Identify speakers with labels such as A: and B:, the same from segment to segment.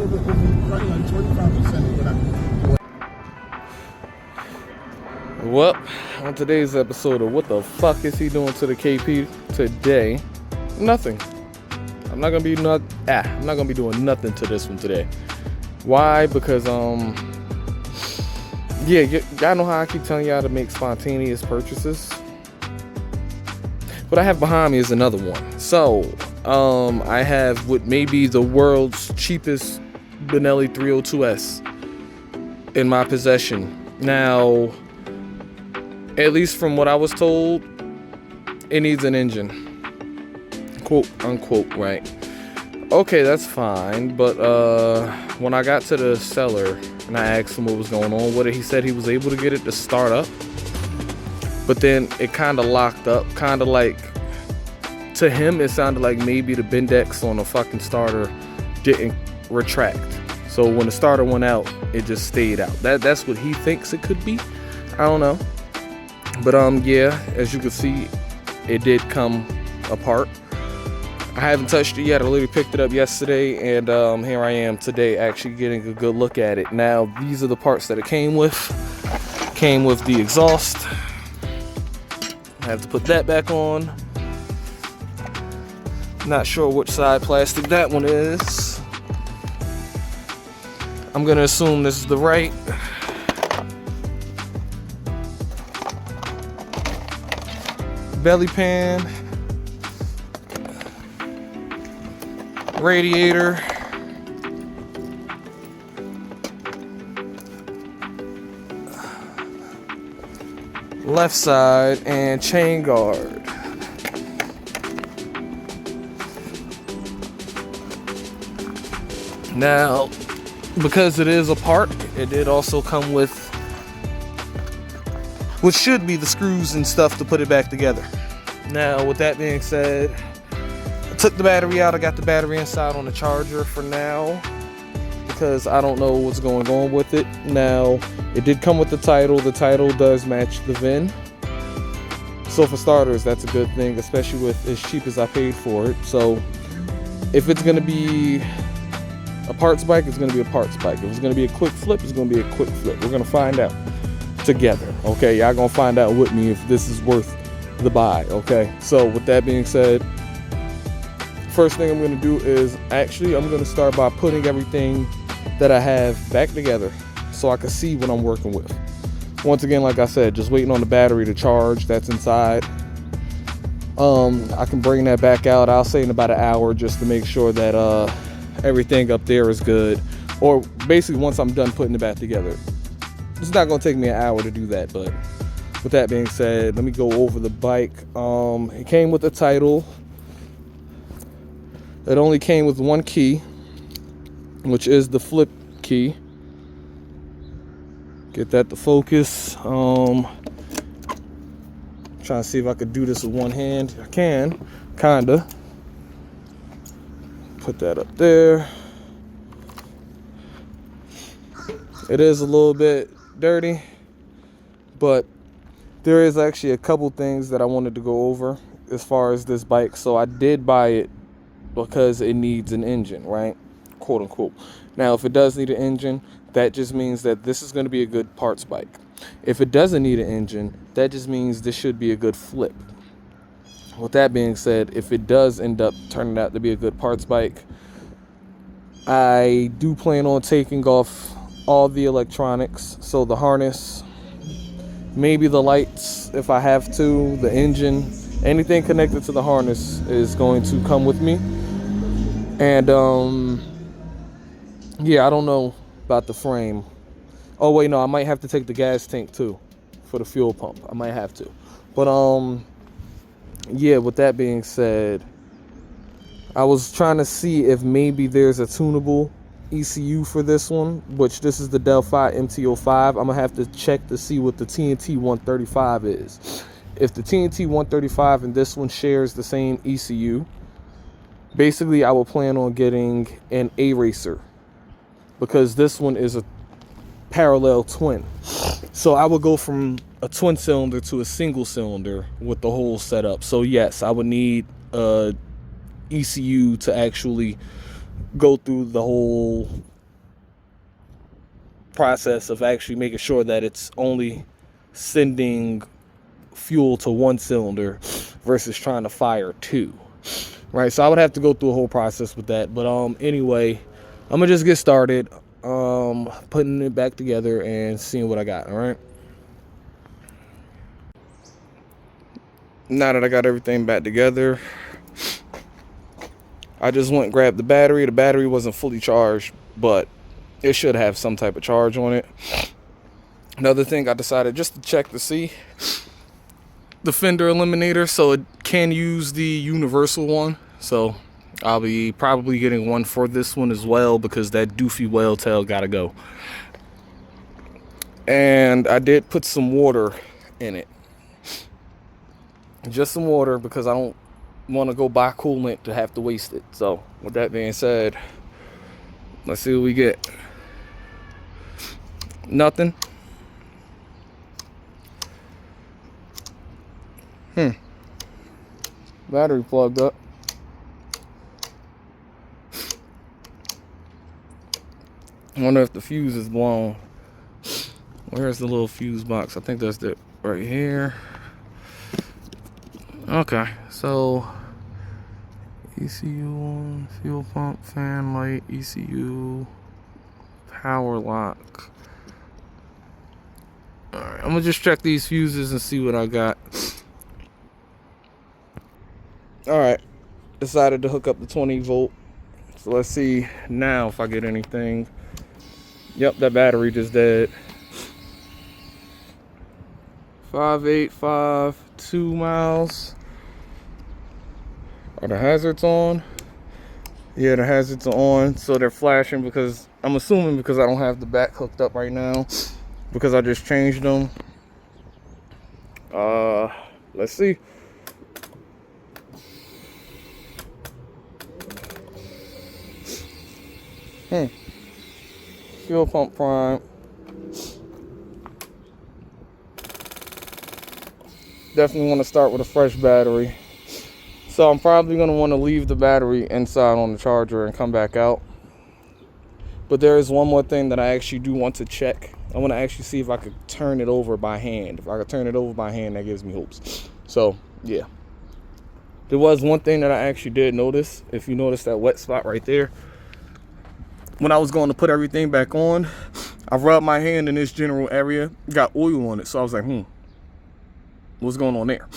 A: little bit over, like 25% of what
B: Well, on today's episode of What the Fuck Is He Doing to the KP today? Nothing. I'm not gonna be doing nothing to this one today. Why? Because y'all know how I keep telling y'all to make spontaneous purchases. What I have behind me is another one. So, I have what may be the world's cheapest Benelli 302S in my possession. Now, at least from what I was told, it needs an engine. Quote unquote, right? Okay, that's fine. But when I got to the seller and I asked him what was going on, he said he was able to get it to start up. But then it kind of locked up. Kind of like, to him, it sounded like maybe the Bendex on the fucking starter didn't retract. So when the starter went out, it just stayed out. That's what he thinks it could be. I don't know. But yeah, as you can see, it did come apart. I haven't touched it yet. I literally picked it up yesterday, and here I am today actually getting a good look at it. Now, these are the parts that it came with. Came with the exhaust. I have to put that back on. Not sure which side plastic that one is. I'm gonna assume this is the right. Belly pan, radiator, left side, and chain guard. Now, because it is a part, it did also come with what should be the screws and stuff to put it back together. Now, with that being said, I took the battery out. I got the battery inside on the charger for now because I don't know what's going on with it. Now, it did come with the title. The title does match the VIN. So for starters, that's a good thing, especially with as cheap as I paid for it. So if it's going to be a parts bike, it's going to be a parts bike. If it's going to be a quick flip, it's going to be a quick flip. We're going to find out together, okay? Y'all gonna find out with me if this is worth the buy, okay? So with that being said, first thing I'm gonna do is I'm gonna start by putting everything that I have back together so I can see what I'm working with. Once again, like I said, just waiting on the battery to charge. That's inside. I can bring that back out, I'll say in about an hour, just to make sure that everything up there is good, or basically once I'm done putting it back together. It's not going to take me an hour to do that, but with that being said, let me go over the bike. It came with a title. It only came with one key, which is the flip key. Get that to focus. Trying to see if I could do this with one hand. I can, kinda. Put that up there. It is a little bit dirty, but there is actually a couple things that I wanted to go over as far as this bike. So I did buy it because it needs an engine, right? Quote unquote. Now, if it does need an engine, that just means that this is going to be a good parts bike. If it doesn't need an engine, that just means this should be a good flip. With that being said, if it does end up turning out to be a good parts bike, I do plan on taking off all the electronics, so the harness, maybe the lights if I have to, the engine, anything connected to the harness is going to come with me. And yeah, I don't know about the frame. Oh wait, no, I might have to take the gas tank too for the fuel pump. I might have to. But yeah, with that being said, I was trying to see if maybe there's a tunable ECU for this one, which this is the Delphi MT-05. I'm gonna have to check to see what the TNT 135 is. If the TNT 135 and this one shares the same ECU, basically I will plan on getting an A-Racer, because this one is a parallel twin. So I would go from a twin cylinder to a single cylinder with the whole setup. So yes, I would need a ECU to actually go through the whole process of actually making sure that it's only sending fuel to one cylinder versus trying to fire two, right? So I would have to go through a whole process with that. But anyway, I'm gonna just get started putting it back together and seeing what I got. All right, now that I got everything back together, I just went and grabbed the battery. The battery wasn't fully charged, but it should have some type of charge on it. Another thing, I decided just to check to see the fender eliminator, so it can use the universal one. So I'll be probably getting one for this one as well, because that doofy whale tail gotta go. And I did put some water in it, just some water, because I don't want to go buy coolant to have to waste it. So with that being said, let's see what we get. Nothing. Battery plugged up. I wonder if the fuse is blown. Where's the little fuse box? I think that's it right here. Okay, so ECU on, fuel pump, fan light, ECU, power lock. Alright, I'm gonna just check these fuses and see what I got. Alright, decided to hook up the 20 volt. So let's see now if I get anything. Yep, that battery just dead. 5.852 miles. Are the hazards on? Yeah, the hazards are on, so they're flashing, because I'm assuming because I don't have the back hooked up right now, because I just changed them. Let's see. Fuel pump prime. Definitely want to start with a fresh battery. So I'm probably going to want to leave the battery inside on the charger and come back out. But there is one more thing that I actually do want to check. I want to actually see if I could turn it over by hand. If I could turn it over by hand, that gives me hopes. So, yeah. There was one thing that I actually did notice. If you notice that wet spot right there. When I was going to put everything back on, I rubbed my hand in this general area. Got oil on it. So I was like, what's going on there?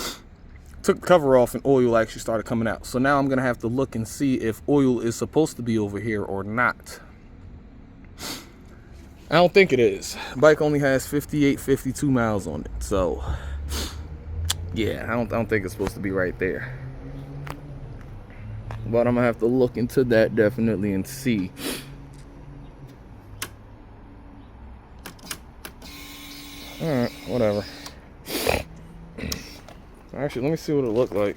B: Took the cover off and oil actually started coming out. So now I'm going to have to look and see if oil is supposed to be over here or not. I don't think it is. Bike only has 52 miles on it. So, yeah, I don't think it's supposed to be right there. But I'm going to have to look into that definitely and see. Alright, whatever. Actually, let me see what it looked like.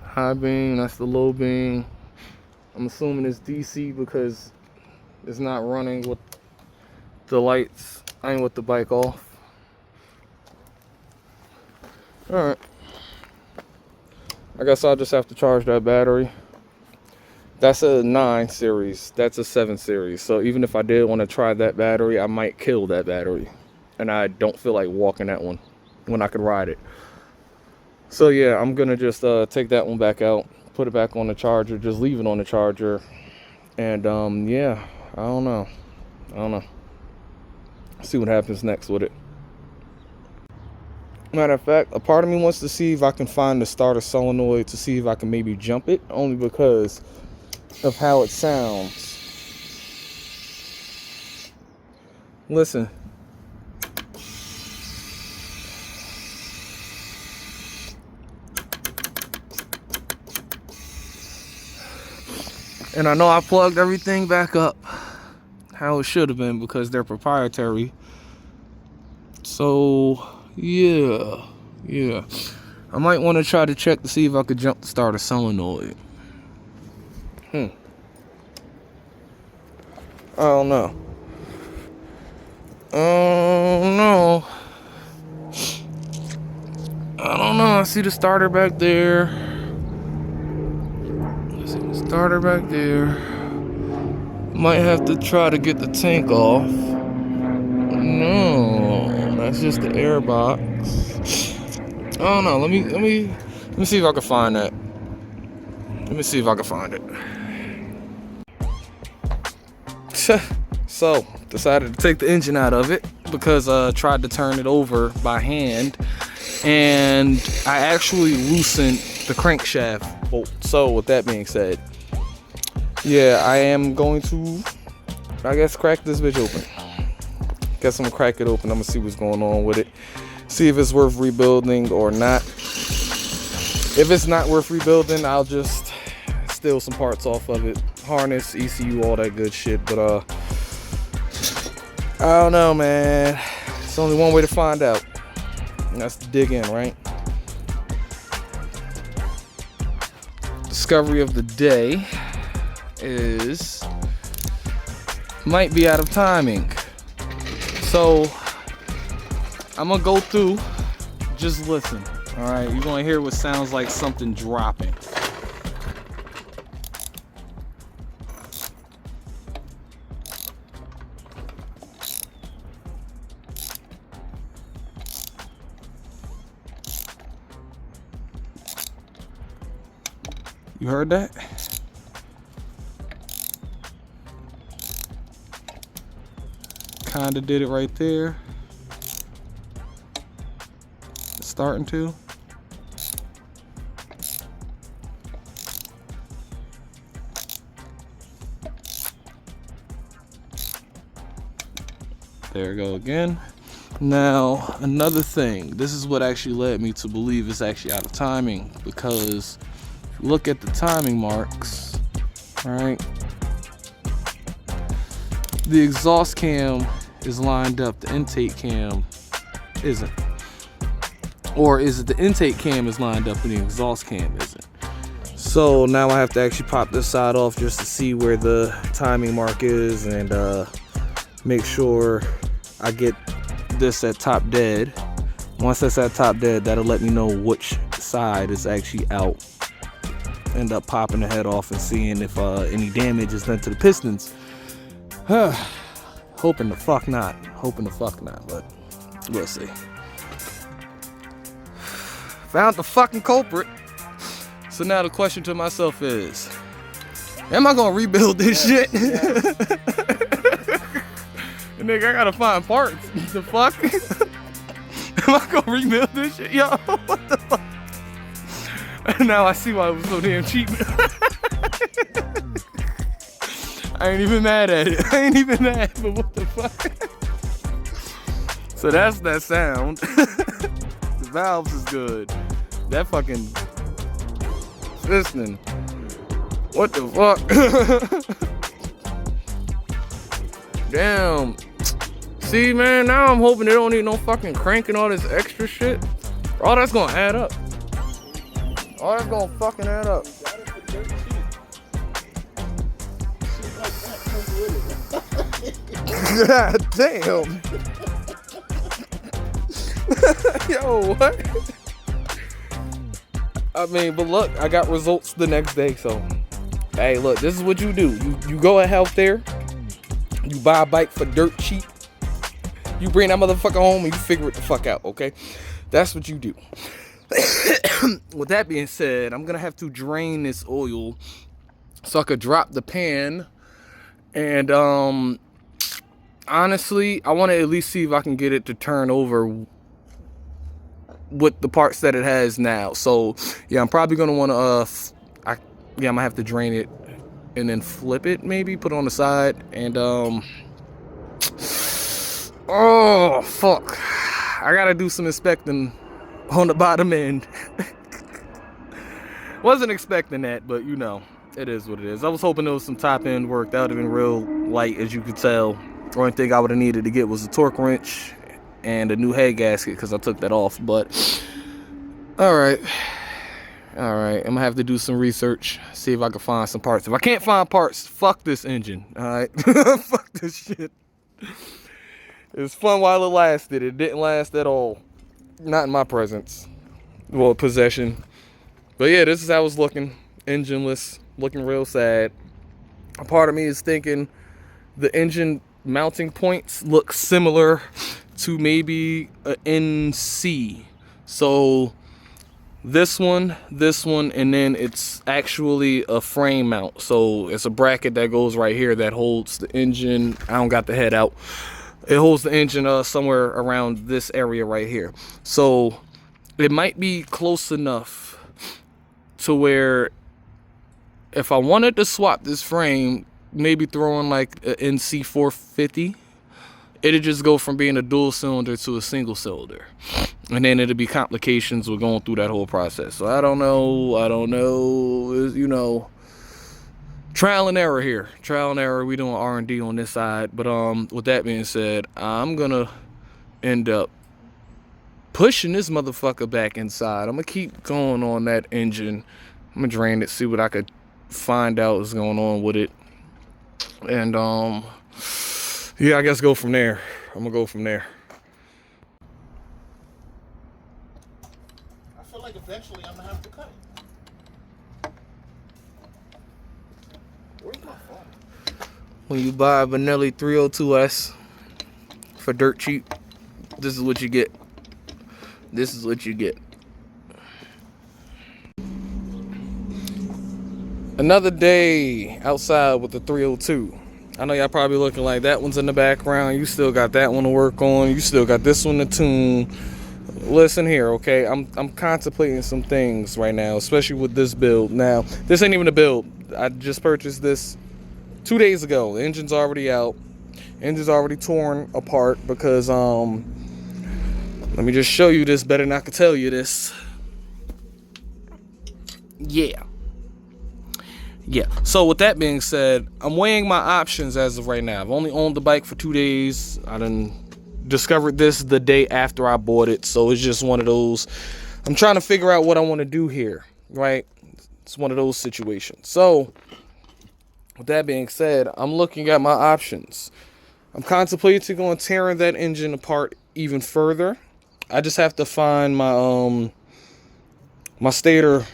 B: High beam, that's the low beam. I'm assuming it's DC because it's not running with the lights. I ain't with the bike off. Alright. I guess I'll just have to charge that battery. That's a 9 series. That's a 7 series. So even if I did want to try that battery, I might kill that battery. And I don't feel like walking that one when I could ride it. So yeah, I'm going to just take that one back out, put it back on the charger, just leave it on the charger. And yeah, I don't know. See what happens next with it. Matter of fact, a part of me wants to see if I can find the starter solenoid to see if I can maybe jump it, only because of how it sounds. Listen. And I know I plugged everything back up how it should have been because they're proprietary. So yeah. I might want to try to check to see if I could jump the starter solenoid. I don't know. I See the starter back there. See the starter back there. Might have to try to get the tank off. No, that's just the air box. Oh no, let me see if I can find that. Let me see if I can find it. So, decided to take the engine out of it because I tried to turn it over by hand, and I actually loosened the crankshaft bolt. So, with that being said, yeah, I am going to, I guess, crack this bitch open. Guess I'm gonna crack it open. I'm gonna see what's going on with it. See if it's worth rebuilding or not. If it's not worth rebuilding, I'll just steal some parts off of it. Harness, ECU, all that good shit. But I don't know, man. It's only one way to find out, and that's to dig in, right? Discovery of the day is might be out of timing. So I'm gonna go through, just listen. All right, you're gonna hear what sounds like something dropping. You heard that? Kinda did it right there. It's starting to. There we go again. Now, another thing. This is what actually led me to believe it's actually out of timing, because if you look at the timing marks, all right, the exhaust cam is lined up, the intake cam isn't. Or is it the intake cam is lined up and the exhaust cam isn't? So now I have to actually pop this side off just to see where the timing mark is, and make sure I get this at top dead. Once that's at top dead, that'll let me know which side is actually out. End up popping the head off and seeing if any damage is done to the pistons. Hoping the fuck not, but we'll see. Found the fucking culprit. So now the question to myself is, am I gonna rebuild this shit? Nigga, I gotta find parts. The fuck? Am I gonna rebuild this shit? Yo, what the fuck? Now I see why it was so damn cheap. I ain't even mad at it. But what the fuck? So that's that sound. The valves is good. That fucking piston. What the fuck? Damn. See, man, now I'm hoping they don't need no fucking crank and all this extra shit. All that's gonna add up. All that's gonna fucking add up. God damn. Yo, what? I mean, but look, I got results the next day, so hey, look, this is what you do. You go out there, you buy a bike for dirt cheap, you bring that motherfucker home and you figure it the fuck out, okay? That's what you do. With that being said, I'm gonna have to drain this oil so I could drop the pan, and honestly, I want to at least see if I can get it to turn over with the parts that it has now. So yeah, I'm probably gonna want to I'm gonna have to drain it and then flip it, maybe put it on the side, and oh fuck, I gotta do some inspecting on the bottom end. Wasn't expecting that, but you know, it is what it is. I was hoping there was some top end work. That would have been real light, as you could tell. The only thing I would have needed to get was a torque wrench and a new head gasket, because I took that off. But all right, I'm gonna have to do some research, see if I can find some parts. If I can't find parts, fuck this engine. All right. Fuck this shit. It was fun while it lasted. It didn't last at all. Not in my presence. well, possession. But yeah, this is how it's looking. Engineless, looking real sad. A part of me is thinking the engine mounting points look similar to maybe an NC. So this one, and then it's actually a frame mount. So it's a bracket that goes right here that holds the engine. I don't got the head out. It holds the engine somewhere around this area right here. So it might be close enough to where if I wanted to swap this frame, maybe throw in like an NC 450, it'd just go from being a dual cylinder to a single cylinder. And then it'd be complications with going through that whole process. So I don't know, you know, trial and error here. Trial and error. We doing R&D on this side. But with that being said, I'm gonna end up pushing this motherfucker back inside. I'm gonna keep going on that engine. I'm gonna drain it, see what I could find out is going on with it. And yeah, I guess go from there. I'm gonna go from there.
A: I feel like eventually I'm gonna have to cut it. Where's my phone?
B: When you buy a Benelli 302S for dirt cheap, this is what you get. This is what you get. Another day outside with the 302. I know y'all probably looking like that one's in the background. You still got that one to work on. You still got this one to tune. Listen here, okay? I'm contemplating some things right now, especially with this build. Now, this ain't even a build. I just purchased this 2 days ago. The engine's already out. Engine's already torn apart because let me just show you this better than I could tell you this. Yeah, so with that being said, I'm weighing my options as of right now. I've only owned the bike for 2 days. I done discovered this the day after I bought it, so it's just one of those. I'm trying to figure out what I want to do here, right? It's one of those situations. So with that being said, I'm looking at my options. I'm contemplating on tearing that engine apart even further. I just have to find my my stator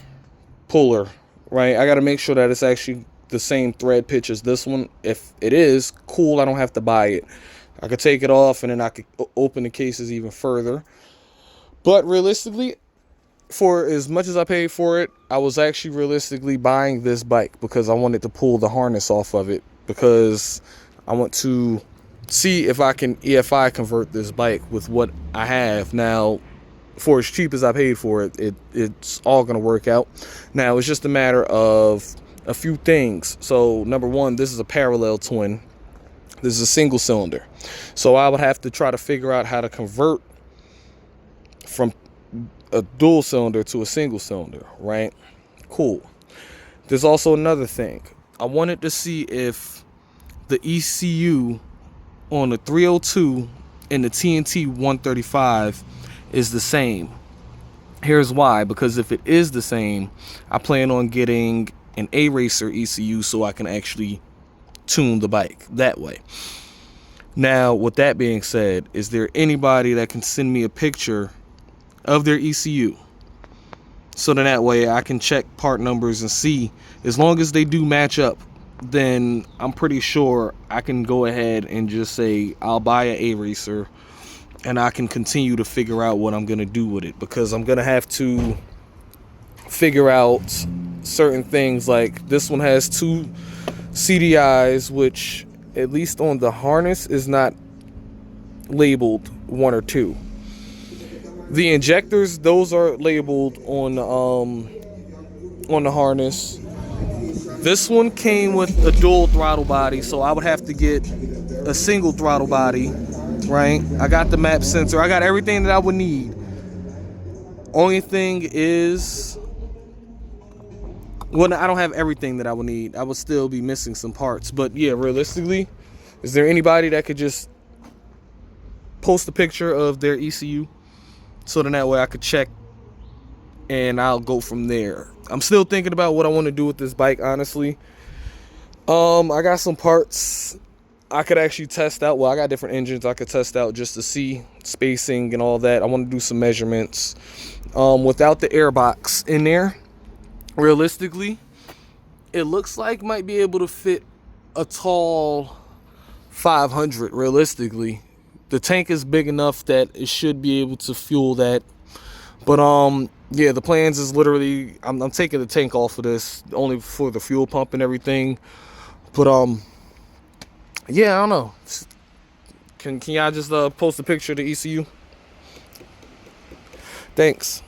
B: puller. Right, I got to make sure that it's actually the same thread pitch as this one. If it is, cool, I don't have to buy it. I could take it off and then I could open the cases even further. But realistically, for as much as I paid for it, I was actually realistically buying this bike because I wanted to pull the harness off of it, because I want to see if I can EFI convert this bike with what I have now. For as cheap as I paid for it, it's all going to work out. Now, it's just a matter of a few things. So, number one, this is a parallel twin. This is a single cylinder. So, I would have to try to figure out how to convert from a dual cylinder to a single cylinder, right? Cool. There's also another thing. I wanted to see if the ECU on the 302 and the TNT 135 is the same. Here's why. Because if it is the same, I plan on getting an A-Racer ECU so I can actually tune the bike that way. Now, with that being said, is there anybody that can send me a picture of their ECU? So then that way I can check part numbers and see, as long as they do match up, then I'm pretty sure I can go ahead and just say I'll buy an A-Racer, and I can continue to figure out what I'm going to do with it, because I'm going to have to figure out certain things. Like this one has 2 CDIs, which at least on the harness is not labeled 1 or 2. The injectors, those are labeled on the harness. This one came with a dual throttle body, so I would have to get a single throttle body. Right, I got the map sensor, I got everything that I would need. Only thing is, well, I don't have everything that I would need. I would still be missing some parts. But yeah, realistically, is there anybody that could just post a picture of their ECU so then that way I could check and I'll go from there? I'm still thinking about what I want to do with this bike, honestly. I got some parts I could actually test out, well, I got different engines I could test out just to see spacing and all that. I want to do some measurements. Without the air box in there, realistically, it looks like might be able to fit a tall 500 realistically. The tank is big enough that it should be able to fuel that. But yeah, the plans is literally I'm taking the tank off of this only for the fuel pump and everything. But yeah, I don't know. Can y'all just post a picture of the ECU? Thanks.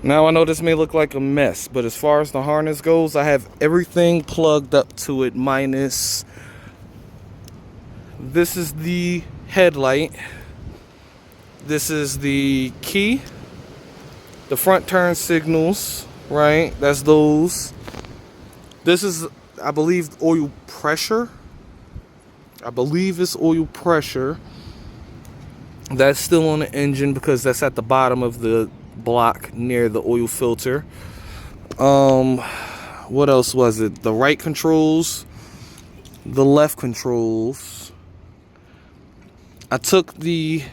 B: Now I know this may look like a mess, but as far as the harness goes, I have everything plugged up to it minus this is the headlight. This is the key. The front turn signals, right? That's those. This is, I believe, oil pressure. I believe it's oil pressure. That's still on the engine because that's at the bottom of the block near the oil filter. What else was it? The right controls, the left controls. I took the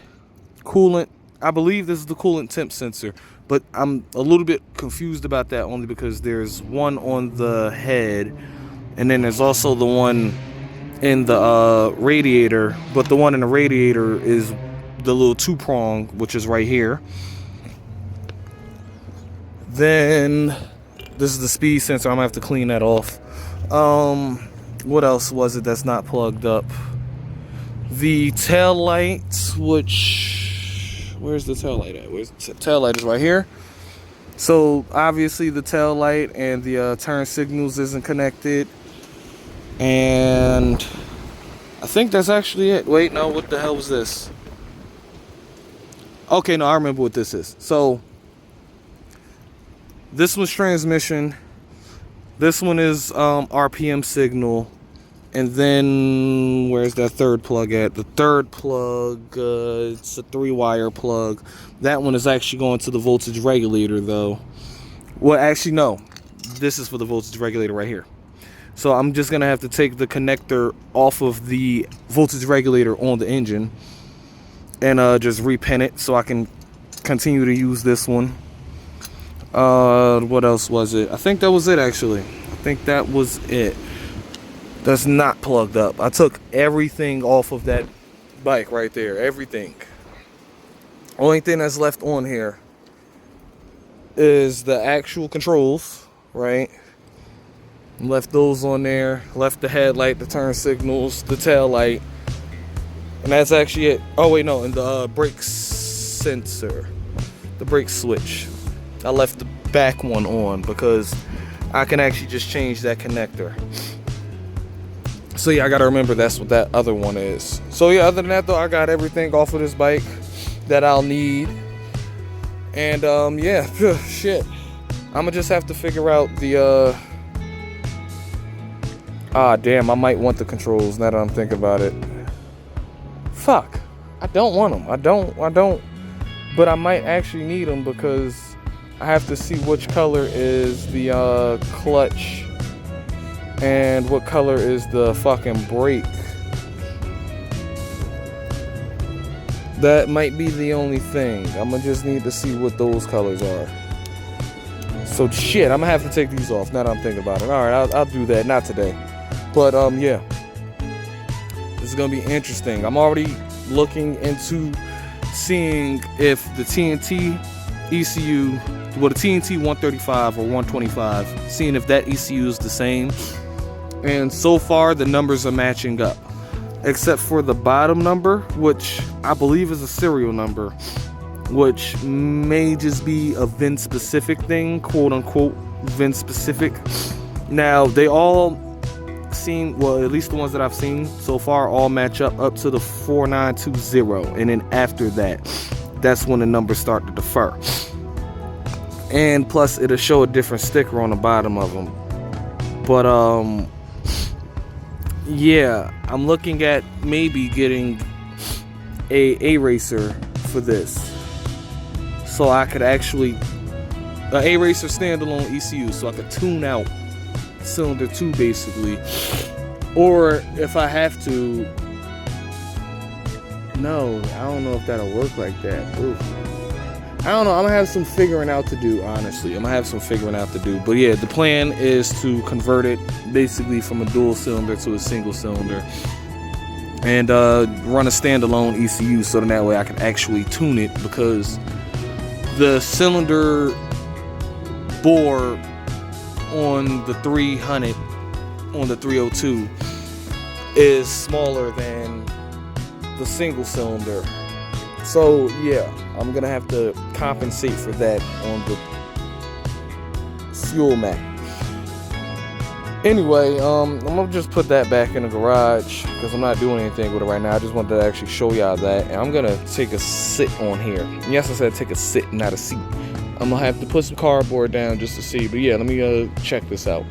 B: coolant. I believe this is the coolant temp sensor, but I'm a little bit confused about that only because there's one on the head and then there's also the one in the radiator, but the one in the radiator is the little 2-prong, which is right here. Then this is the speed sensor. I'm gonna have to clean that off. What else was it that's not plugged up? The tail light, which, where's the tail light at? Where's the tail light? Is right here. So obviously the tail light and the turn signals isn't connected, and I think that's actually it. Wait, no, what the hell was this? Okay, no, I remember what this is. So this one's transmission. This one is RPM signal. And then where's that third plug at? The third plug, it's a 3-wire plug. That one is actually going to the voltage regulator though. Well, actually no, this is for the voltage regulator right here. So I'm just gonna have to take the connector off of the voltage regulator on the engine and just repin it so I can continue to use this one. What else was it? I think that was it actually. I think that was it. That's not plugged up. I took everything off of that bike right there. Everything. Only thing that's left on here is the actual controls, right? Left those on there. Left the headlight, the turn signals, the tail light. And that's actually it. Oh wait, no, and the brake sensor. The brake switch. I left the back one on because I can actually just change that connector. So yeah, I gotta remember that's what that other one is. So yeah, other than that though, I got everything off of this bike that I'll need. And yeah, shit. I'ma just have to figure out the damn, I might want the controls now that I'm thinking about it. Fuck. I don't want them. I don't. But I might actually need them because I have to see which color is the clutch and what color is the fucking brake. That might be the only thing. I'm gonna just need to see what those colors are. So shit, I'm gonna have to take these off now that I'm thinking about it. All right, I'll do that. Not today, but yeah, this is gonna be interesting. I'm already looking into seeing if the TNT ECU, well, the TNT 135 or 125, seeing if that ECU is the same. And so far the numbers are matching up, except for the bottom number, which I believe is a serial number, which may just be a VIN specific thing, quote unquote VIN specific. Now they all seem, well, at least the ones that I've seen so far, all match up to the 4920, and then after that, that's when the numbers start to differ. And plus it'll show a different sticker on the bottom of them. But yeah, I'm looking at maybe getting a racer for this, so I could actually a racer standalone ECU, so I could tune out cylinder 2 basically, Or if I have to, no, I don't know if that'll work like that. Oof. I don't know. I'm gonna have some figuring out to do, honestly. I'm gonna have some figuring out to do. But yeah, the plan is to convert it basically from a dual cylinder to a single cylinder, and run a standalone ECU so that way I can actually tune it, because the cylinder bore on the 300, on the 302, is smaller than the single cylinder. So yeah, I'm gonna have to compensate for that on the fuel mat. Anyway, I'm gonna just put that back in the garage because I'm not doing anything with it right now. I just wanted to actually show y'all that, and I'm gonna take a sit on here. Yes, I said take a sit, not a seat. I'm gonna have to put some cardboard down just to see, but yeah, let me check this out.